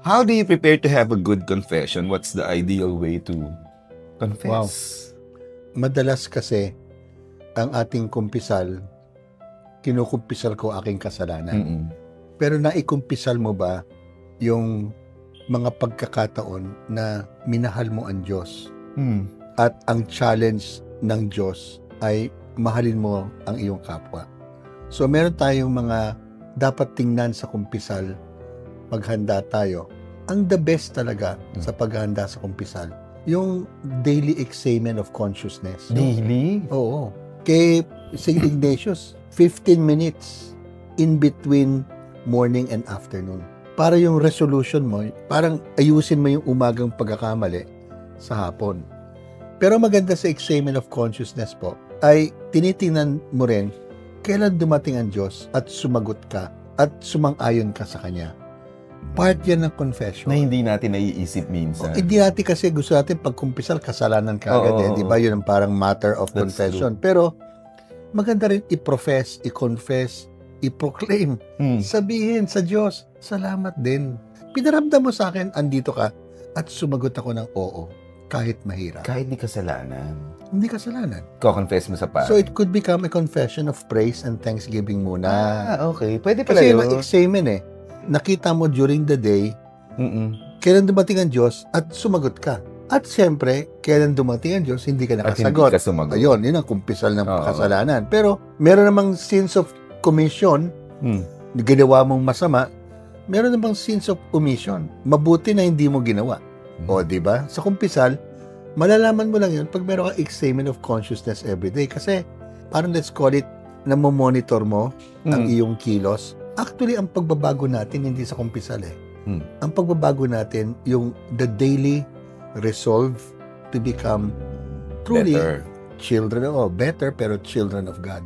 How do you prepare to have a good confession? What's the ideal way to confess? Wow. Madalas kasi, ang ating kumpisal, kinukumpisal ko aking kasalanan. Pero naikumpisal mo ba yung mga pagkakataon na minahal mo ang Diyos? At ang challenge ng Diyos ay mahalin mo ang iyong kapwa. So meron tayong mga dapat tingnan sa kumpisal paghanda tayo. Ang the best talaga sa paghanda sa kumpisal, yung daily examen of consciousness. Daily? Oo. Kay St. Ignatius, 15 minutes in between morning and afternoon. Para yung resolution mo, parang ayusin mo yung umagang pagkakamali sa hapon. Pero maganda sa examen of consciousness po, ay tinitingnan mo rin kailan dumating ang Diyos at sumagot ka at sumang-ayon ka sa Kanya. Part yan ng confession. Na hindi natin naiisip minsan. Hindi natin kasi gusto natin pagkumpisal, kasalanan ka agad. Di ba? Yun ang parang matter of That's confession. True. Pero maganda rin i-profess, i-confess, i-proclaim. Sabihin sa Diyos, salamat din. Pinaramdam mo sa akin, andito ka, at sumagot ako ng oo, kahit mahirap. Kahit di kasalanan. Hindi kasalanan. Ko-confess mo sa pare. So it could become a confession of praise and thanksgiving muna. Okay. Pwede pala Kasi yun. yung examen nakita mo during the day, kailan dumating ang Diyos at sumagot ka. At siyempre, kailan dumating ang Diyos, hindi ka nakasagot. At hindi ka sumagot. Ayun, yun ang kumpisal ng kasalanan. Pero, meron namang sins of commission, ginawa mong masama, meron namang sins of omission. Mabuti na hindi mo ginawa. O, di ba? Sa kumpisal, malalaman mo lang yun pag meron kang examen of consciousness every day. Kasi, parang let's call it, na-monitor mo ang iyong kilos. Actually, ang pagbabago natin, hindi sa kumpisal Ang pagbabago natin, yung the daily resolve to become truly better. Children, better, pero children of God.